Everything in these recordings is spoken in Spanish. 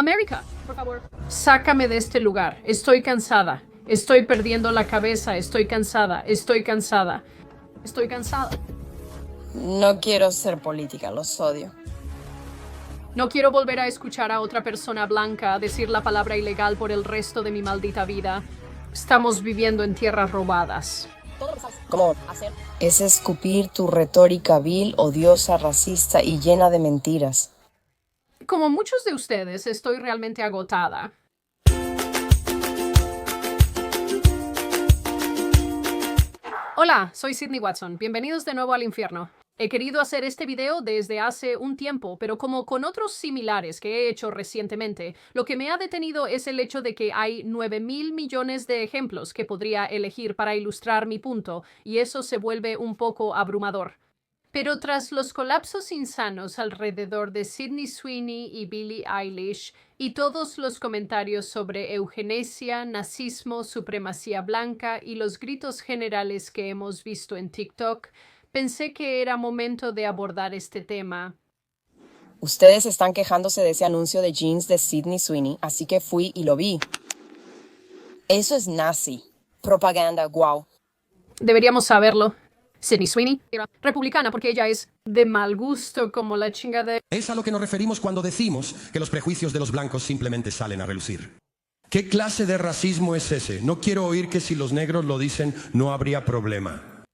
América, por favor. Sácame de este lugar. Estoy cansada. Estoy perdiendo la cabeza. Estoy cansada. Estoy cansada. Estoy cansada. No quiero ser política, los odio. No quiero volver a escuchar a otra persona blanca decir la palabra ilegal por el resto de mi maldita vida. Estamos viviendo en tierras robadas. ¿Cómo hacer? Es escupir tu retórica vil, odiosa, racista y llena de mentiras. Como muchos de ustedes, estoy realmente agotada. Hola, soy Sydney Watson. Bienvenidos de nuevo al infierno. He querido hacer este video desde hace un tiempo, pero como con otros similares que he hecho recientemente, lo que me ha detenido es el hecho de que hay 9.000 millones de ejemplos que podría elegir para ilustrar mi punto, y eso se vuelve un poco abrumador. Pero tras los colapsos insanos alrededor de Sydney Sweeney y Billie Eilish, y todos los comentarios sobre eugenesia, nazismo, supremacía blanca y los gritos generales que hemos visto en TikTok, pensé que era momento de abordar este tema. Ustedes están quejándose de ese anuncio de jeans de Sydney Sweeney, así que fui y lo vi. Eso es nazi. Propaganda, wow. Deberíamos saberlo. Sydney Sweeney era republicana porque ella es de mal gusto como la chingada. Es a lo que nos referimos cuando decimos que los prejuicios de los blancos simplemente salen a relucir. ¿Qué clase de racismo es ese? No quiero oír que si los negros lo dicen no habría problema.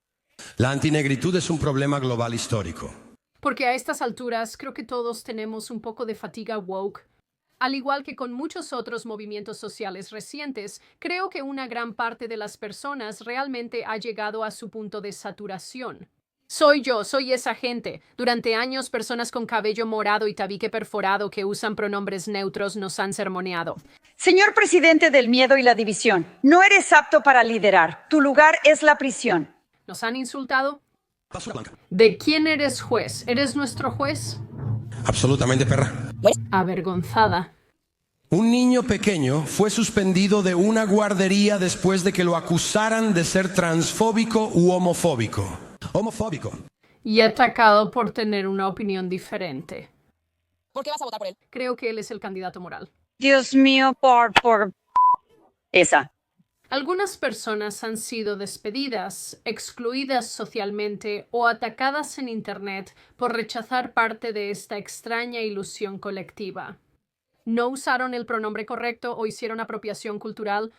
La antinegritud es un problema global histórico. Porque a estas alturas creo que todos tenemos un poco de fatiga woke. Al igual que con muchos otros movimientos sociales recientes, creo que una gran parte de las personas realmente ha llegado a su punto de saturación. Soy esa gente. Durante años, personas con cabello morado y tabique perforado que usan pronombres neutros nos han sermoneado. Señor presidente del miedo y la división, no eres apto para liderar. Tu lugar es la prisión. Nos han insultado. Basura blanca. ¿De quién eres juez? ¿Eres nuestro juez? Absolutamente, perra. Avergonzada. Un niño pequeño fue suspendido de una guardería después de que lo acusaran de ser transfóbico u homofóbico. Homofóbico. Y atacado por tener una opinión diferente. ¿Por qué vas a votar por él? Creo que él es el candidato moral. Dios mío, por esa. Algunas personas han sido despedidas, excluidas socialmente o atacadas en Internet por rechazar parte de esta extraña ilusión colectiva. No usaron el pronombre correcto o hicieron apropiación cultural.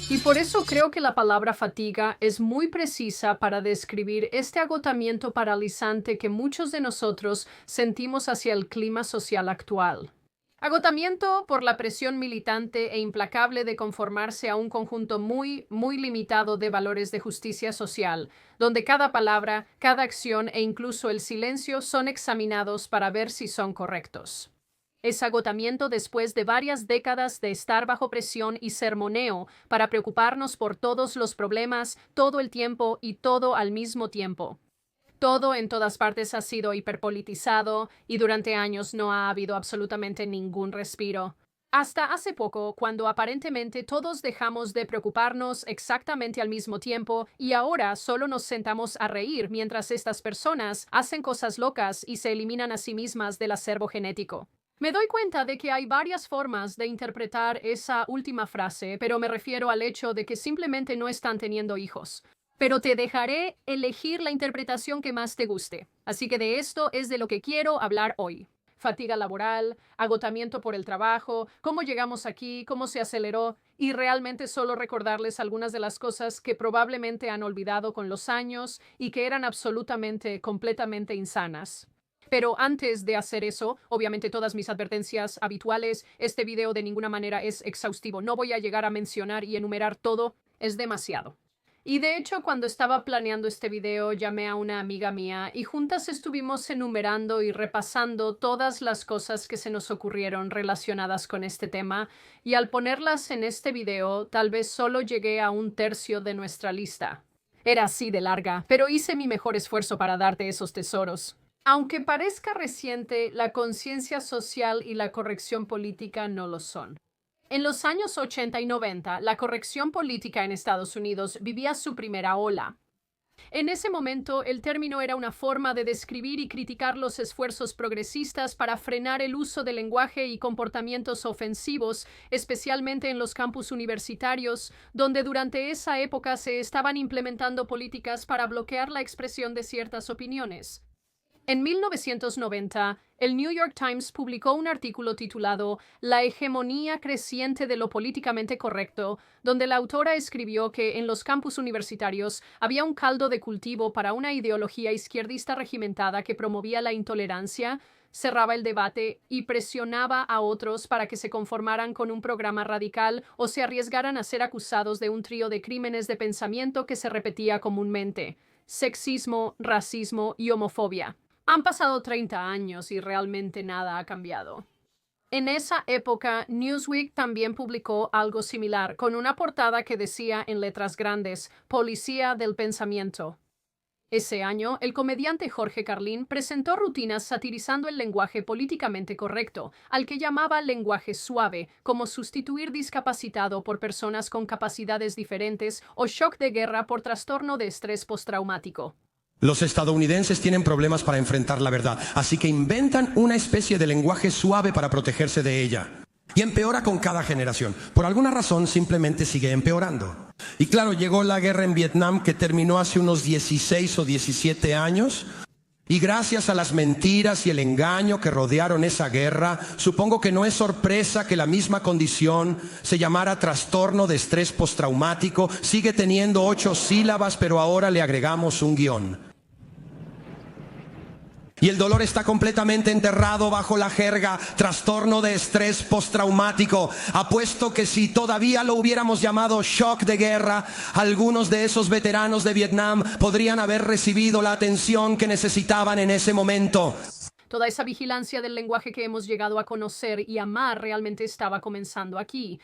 Y por eso creo que la palabra fatiga es muy precisa para describir este agotamiento paralizante que muchos de nosotros sentimos hacia el clima social actual. Agotamiento por la presión militante e implacable de conformarse a un conjunto muy limitado de valores de justicia social, donde cada palabra, cada acción e incluso el silencio son examinados para ver si son correctos. Es agotamiento después de varias décadas de estar bajo presión y sermoneo para preocuparnos por todos los problemas, todo el tiempo y todo al mismo tiempo. Todo en todas partes ha sido hiperpolitizado y durante años no ha habido absolutamente ningún respiro. Hasta hace poco, cuando aparentemente todos dejamos de preocuparnos exactamente al mismo tiempo y ahora solo nos sentamos a reír mientras estas personas hacen cosas locas y se eliminan a sí mismas del acervo genético. Me doy cuenta de que hay varias formas de interpretar esa última frase, pero me refiero al hecho de que simplemente no están teniendo hijos. Pero te dejaré elegir la interpretación que más te guste. Así que de esto es de lo que quiero hablar hoy. Fatiga laboral, agotamiento por el trabajo, cómo llegamos aquí, cómo se aceleró, y realmente solo recordarles algunas de las cosas que probablemente han olvidado con los años y que eran completamente insanas. Pero antes de hacer eso, obviamente todas mis advertencias habituales, este video de ninguna manera es exhaustivo. No voy a llegar a mencionar y enumerar todo, es demasiado. Y de hecho, cuando estaba planeando este video, llamé a una amiga mía y juntas estuvimos enumerando y repasando todas las cosas que se nos ocurrieron relacionadas con este tema, y al ponerlas en este video, tal vez solo llegué a un tercio de nuestra lista. Era así de larga, pero hice mi mejor esfuerzo para darte esos tesoros. Aunque parezca reciente, la conciencia social y la corrección política no lo son. En los años 80 y 90, la corrección política en Estados Unidos vivía su primera ola. En ese momento, el término era una forma de describir y criticar los esfuerzos progresistas para frenar el uso de lenguaje y comportamientos ofensivos, especialmente en los campus universitarios, donde durante esa época se estaban implementando políticas para bloquear la expresión de ciertas opiniones. En 1990, el New York Times publicó un artículo titulado La hegemonía creciente de lo políticamente correcto, donde la autora escribió que en los campus universitarios había un caldo de cultivo para una ideología izquierdista regimentada que promovía la intolerancia, cerraba el debate y presionaba a otros para que se conformaran con un programa radical o se arriesgaran a ser acusados de un trío de crímenes de pensamiento que se repetía comúnmente: sexismo, racismo y homofobia. Han pasado 30 años y realmente nada ha cambiado. En esa época, Newsweek también publicó algo similar, con una portada que decía en letras grandes: Policía del Pensamiento. Ese año, el comediante Jorge Carlin presentó rutinas satirizando el lenguaje políticamente correcto, al que llamaba lenguaje suave, como sustituir discapacitado por personas con capacidades diferentes o shock de guerra por trastorno de estrés postraumático. Los estadounidenses tienen problemas para enfrentar la verdad, así que inventan una especie de lenguaje suave para protegerse de ella. Y empeora con cada generación. Por alguna razón simplemente sigue empeorando. Y claro, llegó la guerra en Vietnam, que terminó hace unos 16 o 17 años. Y gracias a las mentiras y el engaño que rodearon esa guerra, supongo que no es sorpresa que la misma condición se llamara trastorno de estrés postraumático. Sigue teniendo 8 sílabas, pero ahora le agregamos un guión. Y el dolor está completamente enterrado bajo la jerga: trastorno de estrés postraumático. Apuesto que si todavía lo hubiéramos llamado shock de guerra, algunos de esos veteranos de Vietnam podrían haber recibido la atención que necesitaban en ese momento. Toda esa vigilancia del lenguaje que hemos llegado a conocer y amar realmente estaba comenzando aquí.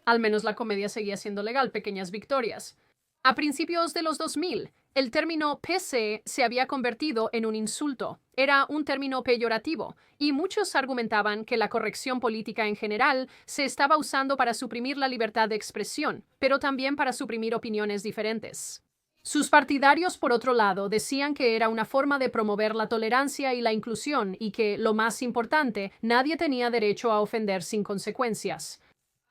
Al menos la comedia seguía siendo legal, pequeñas victorias. A principios de los 2000, el término PC se había convertido en un insulto. Era un término peyorativo, y muchos argumentaban que la corrección política en general se estaba usando para suprimir la libertad de expresión, pero también para suprimir opiniones diferentes. Sus partidarios, por otro lado, decían que era una forma de promover la tolerancia y la inclusión y que, lo más importante, nadie tenía derecho a ofender sin consecuencias.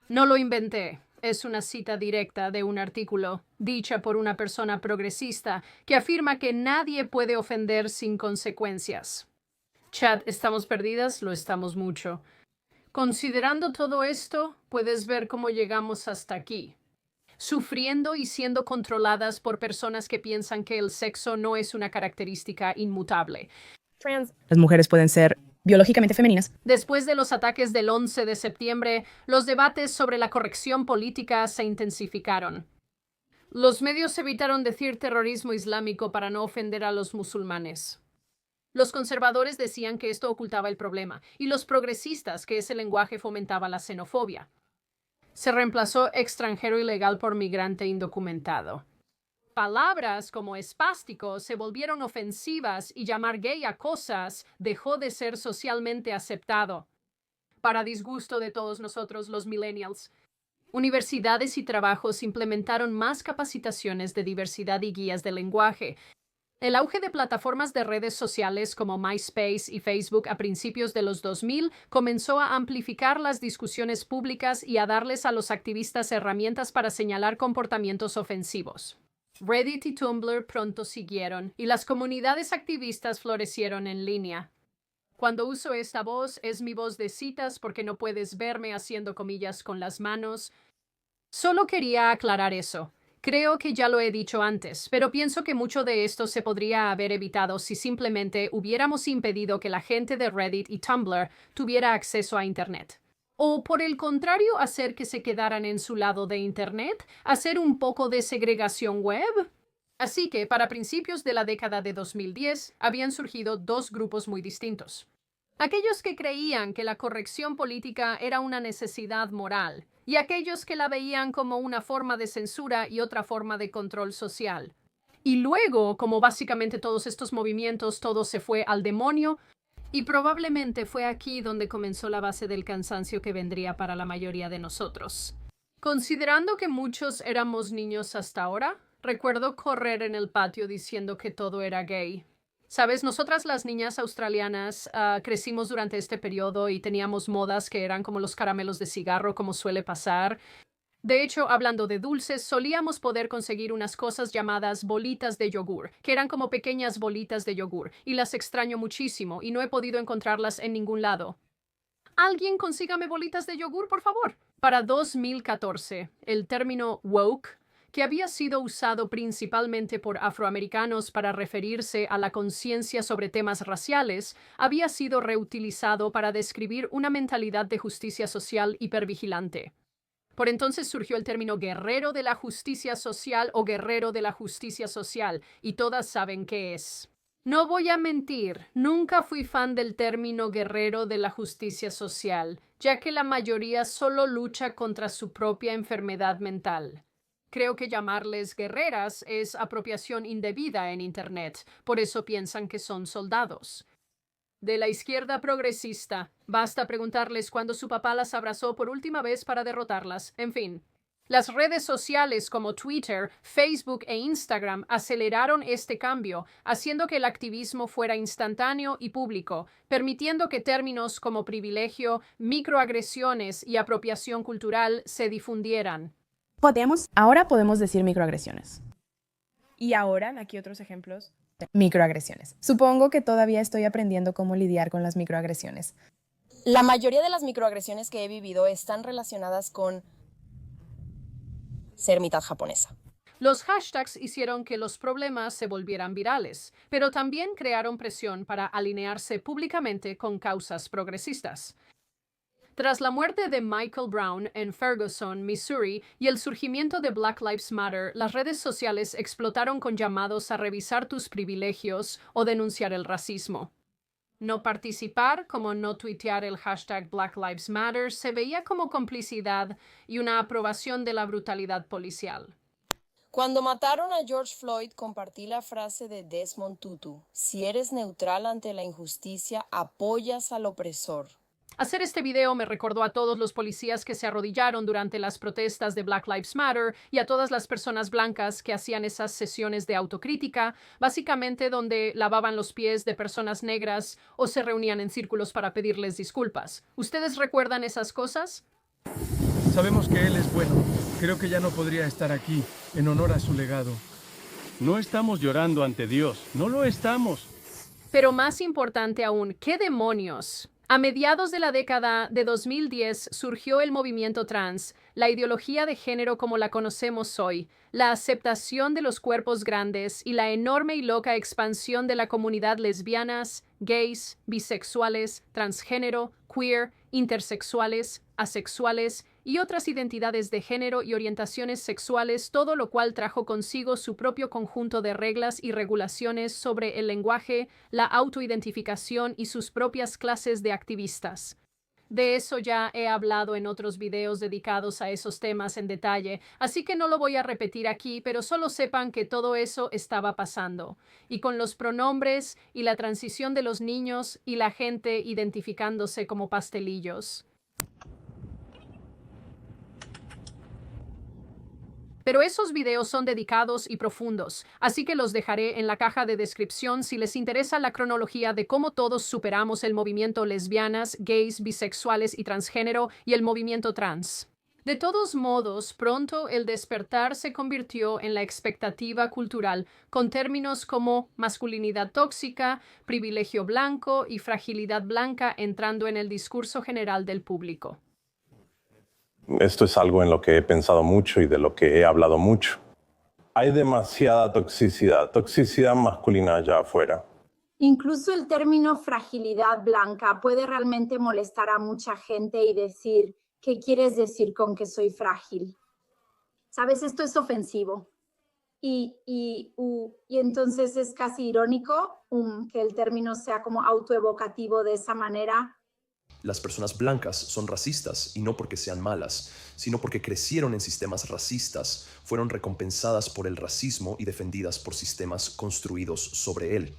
No lo inventé. Es una cita directa de un artículo dicha por una persona progresista que afirma que nadie puede ofender sin consecuencias. Chat, ¿estamos perdidas? Lo estamos mucho. Considerando todo esto, puedes ver cómo llegamos hasta aquí. Sufriendo y siendo controladas por personas que piensan que el sexo no es una característica inmutable. Las mujeres pueden ser biológicamente femeninas. Después de los ataques del 11 de septiembre, los debates sobre la corrección política se intensificaron. Los medios evitaron decir terrorismo islámico para no ofender a los musulmanes. Los conservadores decían que esto ocultaba el problema, y los progresistas que ese lenguaje fomentaba la xenofobia. Se reemplazó extranjero ilegal por migrante indocumentado. Palabras como espástico se volvieron ofensivas y llamar gay a cosas dejó de ser socialmente aceptado. Para disgusto de todos nosotros, los millennials, universidades y trabajos implementaron más capacitaciones de diversidad y guías de lenguaje. El auge de plataformas de redes sociales como MySpace y Facebook a principios de los 2000 comenzó a amplificar las discusiones públicas y a darles a los activistas herramientas para señalar comportamientos ofensivos. Reddit y Tumblr pronto siguieron, y las comunidades activistas florecieron en línea. Cuando uso esta voz, es mi voz de citas porque no puedes verme haciendo comillas con las manos. Solo quería aclarar eso. Creo que ya lo he dicho antes, pero pienso que mucho de esto se podría haber evitado si simplemente hubiéramos impedido que la gente de Reddit y Tumblr tuviera acceso a Internet. O, por el contrario, hacer que se quedaran en su lado de Internet, hacer un poco de segregación web. Así que, para principios de la década de 2010, habían surgido dos grupos muy distintos. Aquellos que creían que la corrección política era una necesidad moral, y aquellos que la veían como una forma de censura y otra forma de control social. Y luego, como básicamente todos estos movimientos, todo se fue al demonio, y probablemente fue aquí donde comenzó la base del cansancio que vendría para la mayoría de nosotros. Considerando que muchos éramos niños hasta ahora, Recuerdo correr en el patio diciendo que todo era gay. Sabes, nosotras las niñas australianas crecimos durante este periodo y teníamos modas que eran como los caramelos de cigarro, como suele pasar. De hecho, hablando de dulces, solíamos poder conseguir unas cosas llamadas bolitas de yogur, que eran como pequeñas bolitas de yogur, y las extraño muchísimo y no he podido encontrarlas en ningún lado. ¿Alguien consígame bolitas de yogur, por favor? Para 2014, el término woke, que había sido usado principalmente por afroamericanos para referirse a la conciencia sobre temas raciales, había sido reutilizado para describir una mentalidad de justicia social hipervigilante. Por entonces surgió el término guerrero de la justicia social o guerrero de la justicia social, y todas saben qué es. No voy a mentir, nunca fui fan del término guerrero de la justicia social, ya que la mayoría solo lucha contra su propia enfermedad mental. Creo que llamarles guerreras es apropiación indebida en Internet, por eso piensan que son soldados. De la izquierda progresista, basta preguntarles cuándo su papá las abrazó por última vez para derrotarlas. En fin, las redes sociales como Twitter, Facebook e Instagram aceleraron este cambio, haciendo que el activismo fuera instantáneo y público, permitiendo que términos como privilegio, microagresiones y apropiación cultural se difundieran. Ahora podemos decir microagresiones. Y ahora, aquí otros ejemplos. Microagresiones. Supongo que todavía estoy aprendiendo cómo lidiar con las microagresiones. La mayoría de las microagresiones que he vivido están relacionadas con ser mitad japonesa. Los hashtags hicieron que los problemas se volvieran virales, pero también crearon presión para alinearse públicamente con causas progresistas. Tras la muerte de Michael Brown en Ferguson, Missouri, y el surgimiento de Black Lives Matter, las redes sociales explotaron con llamados a revisar tus privilegios o denunciar el racismo. No participar, como no tuitear el hashtag Black Lives Matter, se veía como complicidad y una aprobación de la brutalidad policial. Cuando mataron a George Floyd, compartí la frase de Desmond Tutu: si eres neutral ante la injusticia, apoyas al opresor. Hacer este video me recordó a todos los policías que se arrodillaron durante las protestas de Black Lives Matter y a todas las personas blancas que hacían esas sesiones de autocrítica, básicamente donde lavaban los pies de personas negras o se reunían en círculos para pedirles disculpas. ¿Ustedes recuerdan esas cosas? Sabemos que él es bueno. Creo que ya no podría estar aquí, en honor a su legado. No estamos llorando ante Dios, no lo estamos. Pero más importante aún, ¿qué demonios? A mediados de la década de 2010 surgió el movimiento trans, la ideología de género como la conocemos hoy, la aceptación de los cuerpos grandes y la enorme y loca expansión de la comunidad lesbianas, gays, bisexuales, transgénero, queer, intersexuales, asexuales y otras identidades de género y orientaciones sexuales, todo lo cual trajo consigo su propio conjunto de reglas y regulaciones sobre el lenguaje, la autoidentificación y sus propias clases de activistas. De eso ya he hablado en otros videos dedicados a esos temas en detalle, así que no lo voy a repetir aquí, pero solo sepan que todo eso estaba pasando. Y con los pronombres y la transición de los niños y la gente identificándose como pastelillos. Pero esos videos son dedicados y profundos, así que los dejaré en la caja de descripción si les interesa la cronología de cómo todos superamos el movimiento lesbianas, gays, bisexuales y transgénero y el movimiento trans. De todos modos, pronto el despertar se convirtió en la expectativa cultural, con términos como masculinidad tóxica, privilegio blanco y fragilidad blanca entrando en el discurso general del público. Esto es algo en lo que he pensado mucho y de lo que he hablado mucho. Hay demasiada toxicidad masculina allá afuera. Incluso el término fragilidad blanca puede realmente molestar a mucha gente y decir, ¿qué quieres decir con que soy frágil? ¿Sabes? Esto es ofensivo. Y entonces es casi irónico que el término sea como autoevocativo de esa manera. Las personas blancas son racistas y no porque sean malas, sino porque crecieron en sistemas racistas, fueron recompensadas por el racismo y defendidas por sistemas construidos sobre él.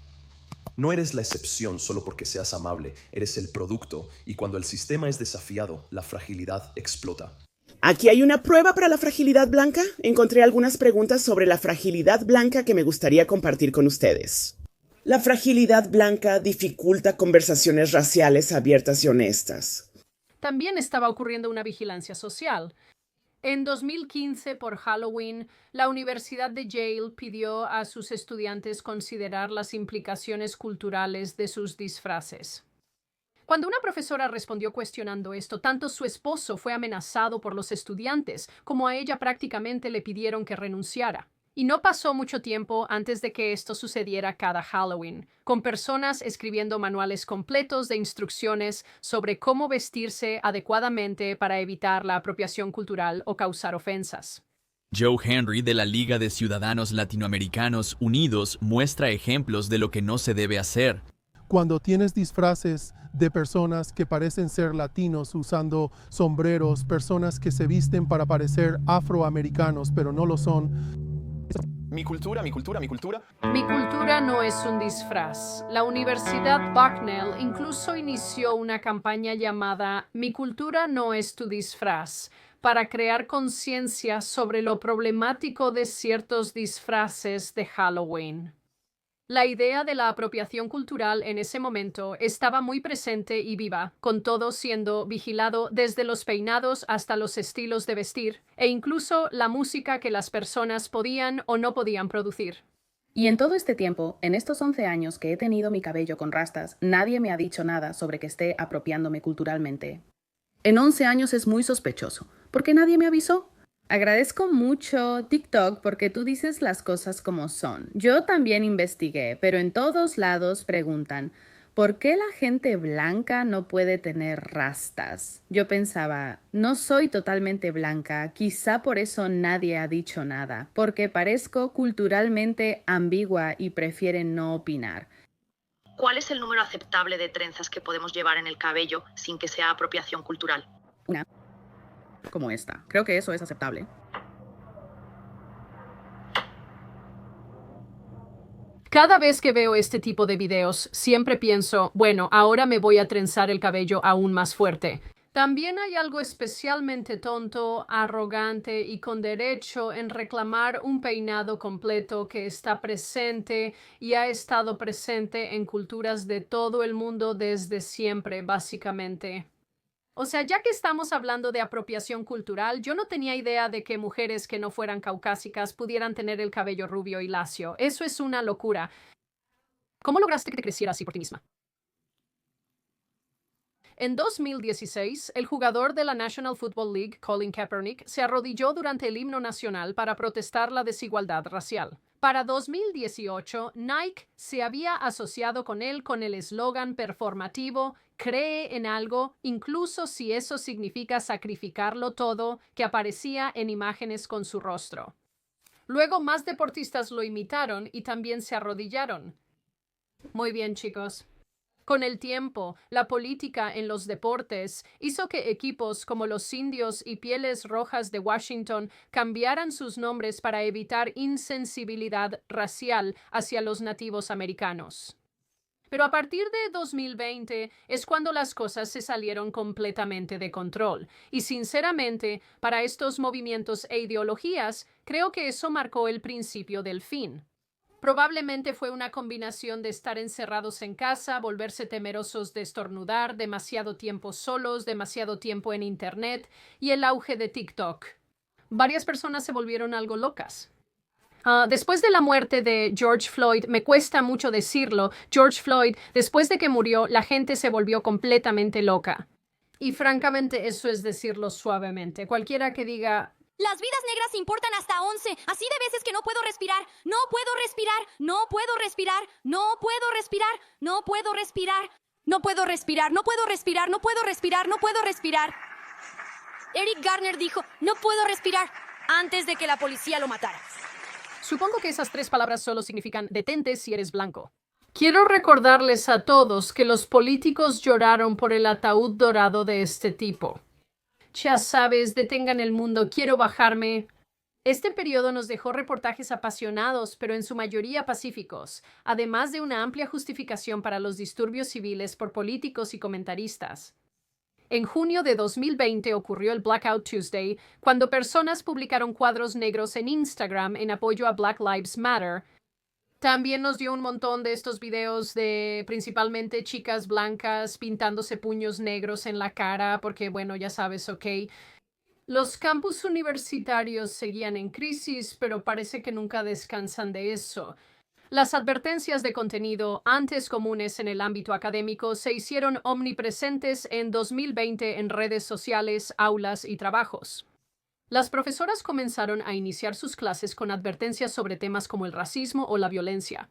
No eres la excepción solo porque seas amable, eres el producto y cuando el sistema es desafiado, la fragilidad explota. Aquí hay una prueba para la fragilidad blanca. Encontré algunas preguntas sobre la fragilidad blanca que me gustaría compartir con ustedes. La fragilidad blanca dificulta conversaciones raciales abiertas y honestas. También estaba ocurriendo una vigilancia social. En 2015, por Halloween, la Universidad de Yale pidió a sus estudiantes considerar las implicaciones culturales de sus disfraces. Cuando una profesora respondió cuestionando esto, tanto su esposo fue amenazado por los estudiantes, como a ella prácticamente le pidieron que renunciara. Y no pasó mucho tiempo antes de que esto sucediera cada Halloween, con personas escribiendo manuales completos de instrucciones sobre cómo vestirse adecuadamente para evitar la apropiación cultural o causar ofensas. Joe Henry de la Liga de Ciudadanos Latinoamericanos Unidos muestra ejemplos de lo que no se debe hacer. Cuando tienes disfraces de personas que parecen ser latinos usando sombreros, personas que se visten para parecer afroamericanos pero no lo son. Mi cultura. Mi cultura no es un disfraz. La Universidad Bucknell incluso inició una campaña llamada Mi cultura no es tu disfraz, para crear conciencia sobre lo problemático de ciertos disfraces de Halloween. La idea de la apropiación cultural en ese momento estaba muy presente y viva, con todo siendo vigilado desde los peinados hasta los estilos de vestir, e incluso la música que las personas podían o no podían producir. Y en todo este tiempo, en estos 11 años que he tenido mi cabello con rastas, nadie me ha dicho nada sobre que esté apropiándome culturalmente. En 11 años es muy sospechoso. ¿Por qué nadie me avisó? Agradezco mucho TikTok porque tú dices las cosas como son. Yo también investigué, pero en todos lados preguntan, ¿por qué la gente blanca no puede tener rastas? Yo pensaba, no soy totalmente blanca, quizá por eso nadie ha dicho nada, porque parezco culturalmente ambigua y prefieren no opinar. ¿Cuál es el número aceptable de trenzas que podemos llevar en el cabello sin que sea apropiación cultural? Una como esta. Creo que eso es aceptable. Cada vez que veo este tipo de videos, siempre pienso, bueno, ahora me voy a trenzar el cabello aún más fuerte. También hay algo especialmente tonto, arrogante y con derecho en reclamar un peinado completo que está presente y ha estado presente en culturas de todo el mundo desde siempre, básicamente. O sea, ya que estamos hablando de apropiación cultural, yo no tenía idea de que mujeres que no fueran caucásicas pudieran tener el cabello rubio y lacio. Eso es una locura. ¿Cómo lograste que te creciera así por ti misma? En 2016, el jugador de la National Football League, Colin Kaepernick, se arrodilló durante el himno nacional para protestar la desigualdad racial. Para 2018, Nike se había asociado con él con el eslogan performativo "Cree en algo, incluso si eso significa sacrificarlo todo", que aparecía en imágenes con su rostro. Luego, más deportistas lo imitaron y también se arrodillaron. Muy bien, chicos. Con el tiempo, la política en los deportes hizo que equipos como los Indios y Pieles Rojas de Washington cambiaran sus nombres para evitar insensibilidad racial hacia los nativos americanos. Pero a partir de 2020 es cuando las cosas se salieron completamente de control. Y sinceramente, para estos movimientos e ideologías, creo que eso marcó el principio del fin. Probablemente fue una combinación de estar encerrados en casa, volverse temerosos de estornudar, demasiado tiempo solos, demasiado tiempo en Internet y el auge de TikTok. Varias personas se volvieron algo locas. Después de la muerte de George Floyd, me cuesta mucho decirlo, George Floyd, después de que murió, la gente se volvió completamente loca. Y francamente eso es decirlo suavemente. Cualquiera que diga: las vidas negras importan hasta 11, así de veces que no puedo respirar, no puedo respirar, no puedo respirar, no puedo respirar, no puedo respirar, no puedo respirar, no puedo respirar, no puedo respirar, no puedo respirar. Eric Garner dijo, no puedo respirar, antes de que la policía lo matara. Supongo que esas 3 palabras solo significan detente si eres blanco. Quiero recordarles a todos que los políticos lloraron por el ataúd dorado de este tipo. Ya sabes, detengan el mundo, quiero bajarme. Este periodo nos dejó reportajes apasionados, pero en su mayoría pacíficos, además de una amplia justificación para los disturbios civiles por políticos y comentaristas. En junio de 2020 ocurrió el Blackout Tuesday, cuando personas publicaron cuadros negros en Instagram en apoyo a Black Lives Matter. También nos dio un montón de estos videos de principalmente chicas blancas pintándose puños negros en la cara, porque bueno, ya sabes, ok. Los campus universitarios seguían en crisis, pero parece que nunca descansan de eso. Las advertencias de contenido, antes comunes en el ámbito académico, se hicieron omnipresentes en 2020 en redes sociales, aulas y trabajos. Las profesoras comenzaron a iniciar sus clases con advertencias sobre temas como el racismo o la violencia.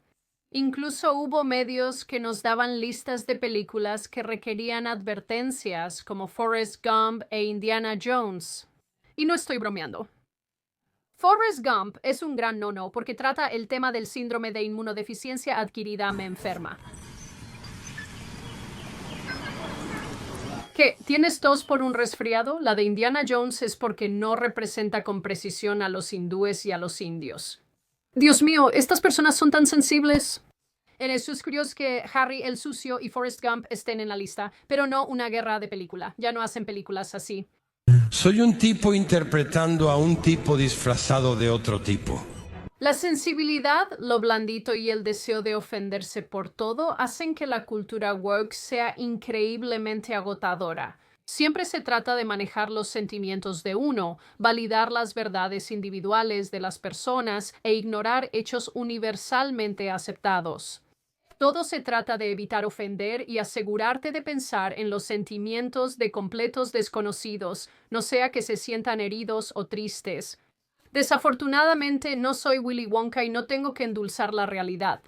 Incluso hubo medios que nos daban listas de películas que requerían advertencias, como Forrest Gump e Indiana Jones. Y no estoy bromeando. Forrest Gump es un gran no-no porque trata el tema del síndrome de inmunodeficiencia adquirida me enferma. ¿Qué? ¿Tienes tos por un resfriado? La de Indiana Jones es porque no representa con precisión a los hindúes y a los indios. Dios mío, estas personas son tan sensibles. En eso es curioso que Harry el Sucio y Forrest Gump estén en la lista, pero no una guerra de película. Ya no hacen películas así. Soy un tipo interpretando a un tipo disfrazado de otro tipo. La sensibilidad, lo blandito y el deseo de ofenderse por todo hacen que la cultura woke sea increíblemente agotadora. Siempre se trata de manejar los sentimientos de uno, validar las verdades individuales de las personas e ignorar hechos universalmente aceptados. Todo se trata de evitar ofender y asegurarte de pensar en los sentimientos de completos desconocidos, no sea que se sientan heridos o tristes. Desafortunadamente, no soy Willy Wonka y no tengo que endulzar la realidad.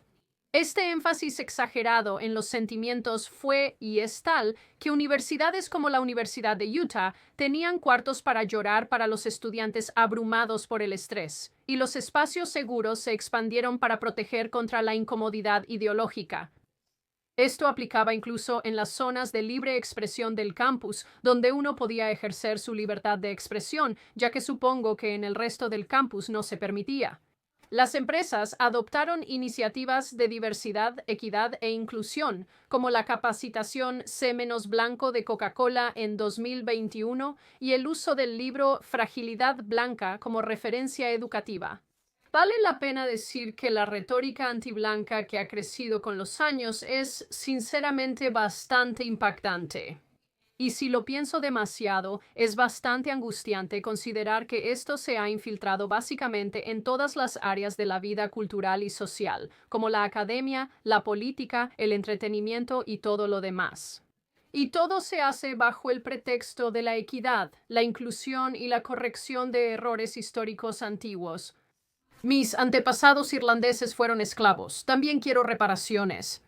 Este énfasis exagerado en los sentimientos fue y es tal que universidades como la Universidad de Utah tenían cuartos para llorar para los estudiantes abrumados por el estrés, y los espacios seguros se expandieron para proteger contra la incomodidad ideológica. Esto aplicaba incluso en las zonas de libre expresión del campus, donde uno podía ejercer su libertad de expresión, ya que supongo que en el resto del campus no se permitía. Las empresas adoptaron iniciativas de diversidad, equidad e inclusión, como la capacitación C- Blanco de Coca-Cola en 2021 y el uso del libro Fragilidad Blanca como referencia educativa. Vale la pena decir que la retórica antiblanca que ha crecido con los años es, sinceramente, bastante impactante. Y si lo pienso demasiado, es bastante angustiante considerar que esto se ha infiltrado básicamente en todas las áreas de la vida cultural y social, como la academia, la política, el entretenimiento y todo lo demás. Y todo se hace bajo el pretexto de la equidad, la inclusión y la corrección de errores históricos antiguos. Mis antepasados irlandeses fueron esclavos. También quiero reparaciones.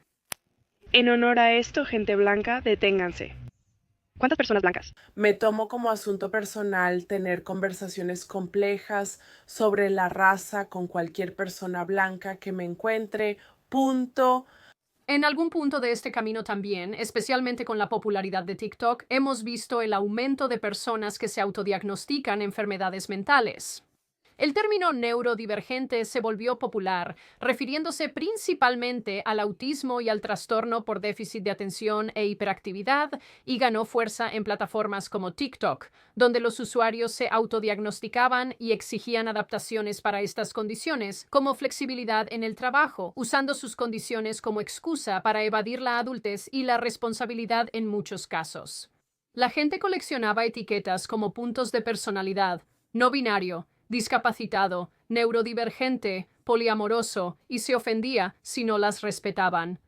En honor a esto, gente blanca, deténganse. ¿Cuántas personas blancas? Me tomo como asunto personal tener conversaciones complejas sobre la raza con cualquier persona blanca que me encuentre. Punto. En algún punto de este camino también, especialmente con la popularidad de TikTok, hemos visto el aumento de personas que se autodiagnostican enfermedades mentales. El término neurodivergente se volvió popular, refiriéndose principalmente al autismo y al trastorno por déficit de atención e hiperactividad, y ganó fuerza en plataformas como TikTok, donde los usuarios se autodiagnosticaban y exigían adaptaciones para estas condiciones, como flexibilidad en el trabajo, usando sus condiciones como excusa para evadir la adultez y la responsabilidad en muchos casos. La gente coleccionaba etiquetas como puntos de personalidad, no binario, discapacitado, neurodivergente, poliamoroso, y se ofendía si no las respetaban.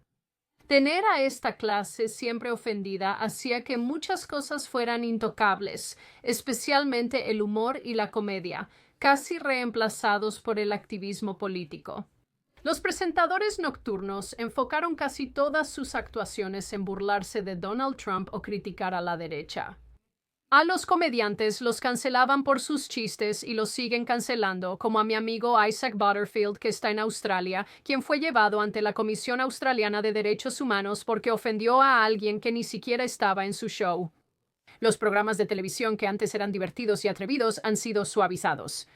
Tener a esta clase siempre ofendida hacía que muchas cosas fueran intocables, especialmente el humor y la comedia, casi reemplazados por el activismo político. Los presentadores nocturnos enfocaron casi todas sus actuaciones en burlarse de Donald Trump o criticar a la derecha. A los comediantes los cancelaban por sus chistes y los siguen cancelando, como a mi amigo Isaac Butterfield, que está en Australia, quien fue llevado ante la Comisión Australiana de Derechos Humanos porque ofendió a alguien que ni siquiera estaba en su show. Los programas de televisión que antes eran divertidos y atrevidos han sido suavizados.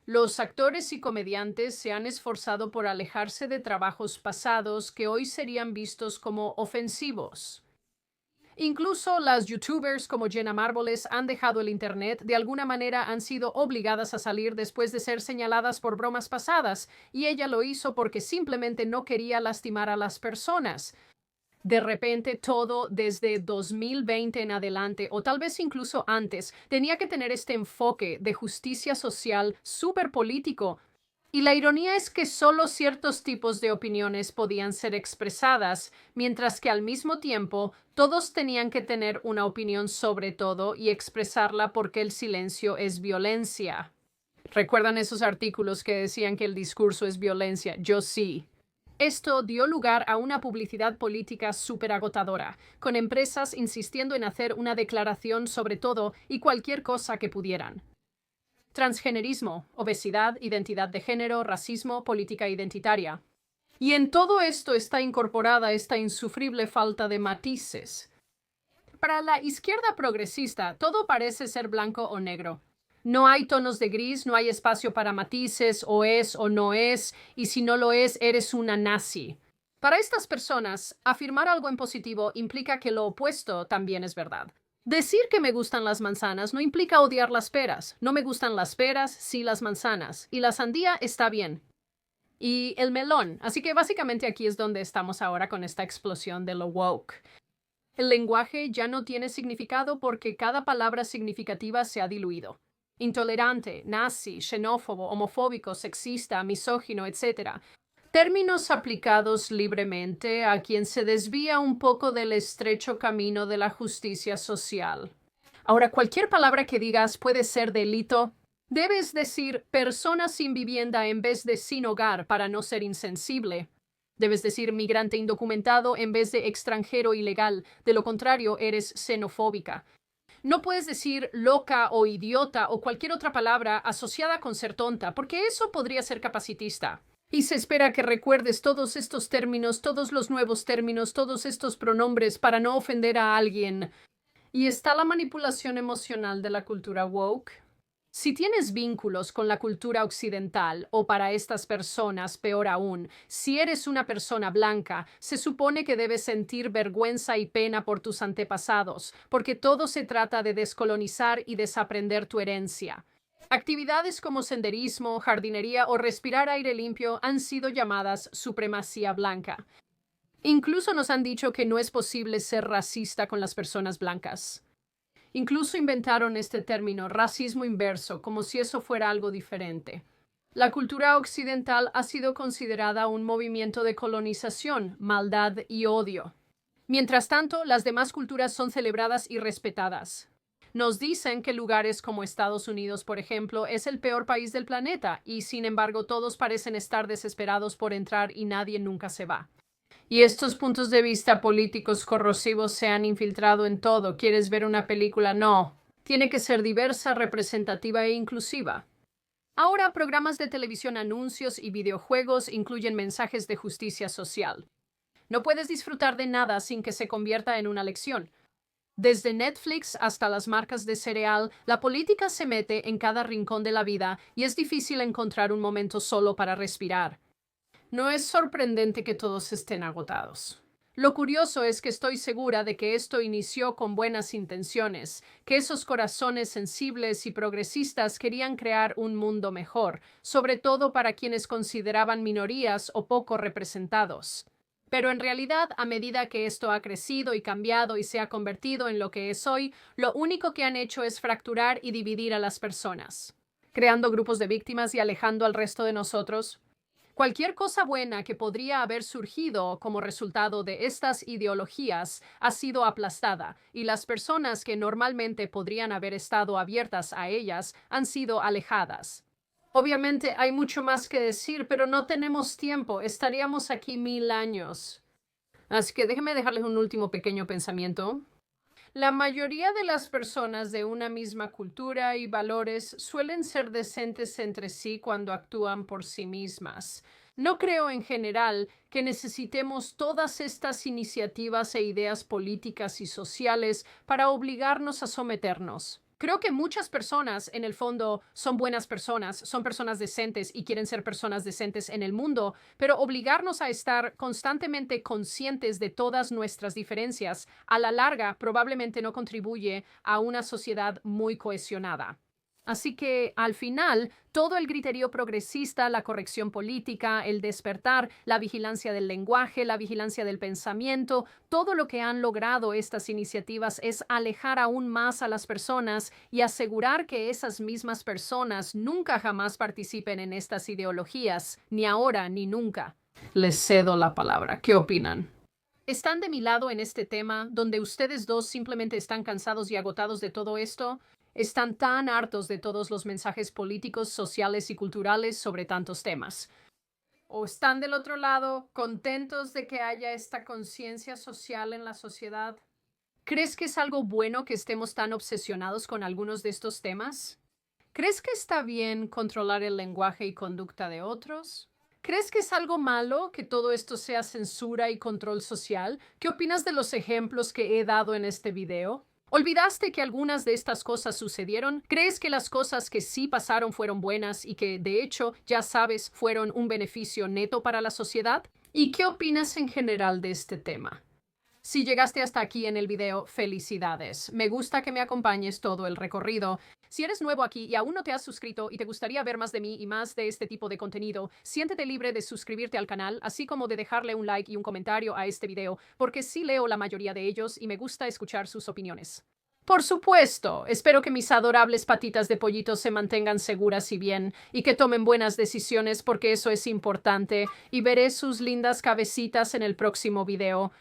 Los actores y comediantes se han esforzado por alejarse de trabajos pasados que hoy serían vistos como ofensivos. Incluso las youtubers como Jenna Marbles han dejado el internet, de alguna manera han sido obligadas a salir después de ser señaladas por bromas pasadas, y ella lo hizo porque simplemente no quería lastimar a las personas. De repente todo desde 2020 en adelante, o tal vez incluso antes, tenía que tener este enfoque de justicia social súper político. Y la ironía es que solo ciertos tipos de opiniones podían ser expresadas, mientras que al mismo tiempo todos tenían que tener una opinión sobre todo y expresarla porque el silencio es violencia. ¿Recuerdan esos artículos que decían que el discurso es violencia? Yo sí. Esto dio lugar a una publicidad política súper agotadora, con empresas insistiendo en hacer una declaración sobre todo y cualquier cosa que pudieran. Transgenerismo, obesidad, identidad de género, racismo, política identitaria. Y en todo esto está incorporada esta insufrible falta de matices. Para la izquierda progresista, todo parece ser blanco o negro. No hay tonos de gris, no hay espacio para matices, o es o no es, y si no lo es, eres una nazi. Para estas personas, afirmar algo en positivo implica que lo opuesto también es verdad. Decir que me gustan las manzanas no implica odiar las peras. No me gustan las peras, sí las manzanas. Y la sandía está bien. Y el melón. Así que básicamente aquí es donde estamos ahora con esta explosión de lo woke. El lenguaje ya no tiene significado porque cada palabra significativa se ha diluido. Intolerante, nazi, xenófobo, homofóbico, sexista, misógino, etc. Términos aplicados libremente a quien se desvía un poco del estrecho camino de la justicia social. Ahora, cualquier palabra que digas puede ser delito. Debes decir persona sin vivienda en vez de sin hogar para no ser insensible. Debes decir migrante indocumentado en vez de extranjero ilegal. De lo contrario, eres xenofóbica. No puedes decir loca o idiota o cualquier otra palabra asociada con ser tonta, porque eso podría ser capacitista. Y se espera que recuerdes todos estos términos, todos los nuevos términos, todos estos pronombres para no ofender a alguien. Y está la manipulación emocional de la cultura woke. Si tienes vínculos con la cultura occidental, o para estas personas, peor aún, si eres una persona blanca, se supone que debes sentir vergüenza y pena por tus antepasados, porque todo se trata de descolonizar y desaprender tu herencia. Actividades como senderismo, jardinería o respirar aire limpio han sido llamadas supremacía blanca. Incluso nos han dicho que no es posible ser racista con las personas blancas. Incluso inventaron este término, racismo inverso, como si eso fuera algo diferente. La cultura occidental ha sido considerada un movimiento de colonización, maldad y odio. Mientras tanto, las demás culturas son celebradas y respetadas. Nos dicen que lugares como Estados Unidos, por ejemplo, es el peor país del planeta, y sin embargo todos parecen estar desesperados por entrar y nadie nunca se va. Y estos puntos de vista políticos corrosivos se han infiltrado en todo. ¿Quieres ver una película? No. Tiene que ser diversa, representativa e inclusiva. Ahora, programas de televisión, anuncios y videojuegos incluyen mensajes de justicia social. No puedes disfrutar de nada sin que se convierta en una lección. Desde Netflix hasta las marcas de cereal, la política se mete en cada rincón de la vida y es difícil encontrar un momento solo para respirar. No es sorprendente que todos estén agotados. Lo curioso es que estoy segura de que esto inició con buenas intenciones, que esos corazones sensibles y progresistas querían crear un mundo mejor, sobre todo para quienes consideraban minorías o poco representados. Pero en realidad, a medida que esto ha crecido y cambiado y se ha convertido en lo que es hoy, lo único que han hecho es fracturar y dividir a las personas, creando grupos de víctimas y alejando al resto de nosotros. Cualquier cosa buena que podría haber surgido como resultado de estas ideologías ha sido aplastada, y las personas que normalmente podrían haber estado abiertas a ellas han sido alejadas. Obviamente hay mucho más que decir, pero no tenemos tiempo. Estaríamos aquí 1000 años. Así que déjenme dejarles un último pequeño pensamiento. La mayoría de las personas de una misma cultura y valores suelen ser decentes entre sí cuando actúan por sí mismas. No creo en general que necesitemos todas estas iniciativas e ideas políticas y sociales para obligarnos a someternos. Creo que muchas personas, en el fondo, son buenas personas, son personas decentes y quieren ser personas decentes en el mundo, pero obligarnos a estar constantemente conscientes de todas nuestras diferencias, a la larga, probablemente no contribuye a una sociedad muy cohesionada. Así que, al final, todo el griterío progresista, la corrección política, el despertar, la vigilancia del lenguaje, la vigilancia del pensamiento, todo lo que han logrado estas iniciativas es alejar aún más a las personas y asegurar que esas mismas personas nunca jamás participen en estas ideologías, ni ahora ni nunca. Les cedo la palabra. ¿Qué opinan? ¿Están de mi lado en este tema, donde ustedes dos simplemente están cansados y agotados de todo esto? ¿Están tan hartos de todos los mensajes políticos, sociales y culturales sobre tantos temas? ¿O están del otro lado, contentos de que haya esta conciencia social en la sociedad? ¿Crees que es algo bueno que estemos tan obsesionados con algunos de estos temas? ¿Crees que está bien controlar el lenguaje y conducta de otros? ¿Crees que es algo malo que todo esto sea censura y control social? ¿Qué opinas de los ejemplos que he dado en este video? ¿Olvidaste que algunas de estas cosas sucedieron? ¿Crees que las cosas que sí pasaron fueron buenas y que, de hecho, ya sabes, fueron un beneficio neto para la sociedad? ¿Y qué opinas en general de este tema? Si llegaste hasta aquí en el video, felicidades. Me gusta que me acompañes todo el recorrido. Si eres nuevo aquí y aún no te has suscrito y te gustaría ver más de mí y más de este tipo de contenido, siéntete libre de suscribirte al canal, así como de dejarle un like y un comentario a este video, porque sí leo la mayoría de ellos y me gusta escuchar sus opiniones. Por supuesto, espero que mis adorables patitas de pollito se mantengan seguras y bien, y que tomen buenas decisiones porque eso es importante, y veré sus lindas cabecitas en el próximo video.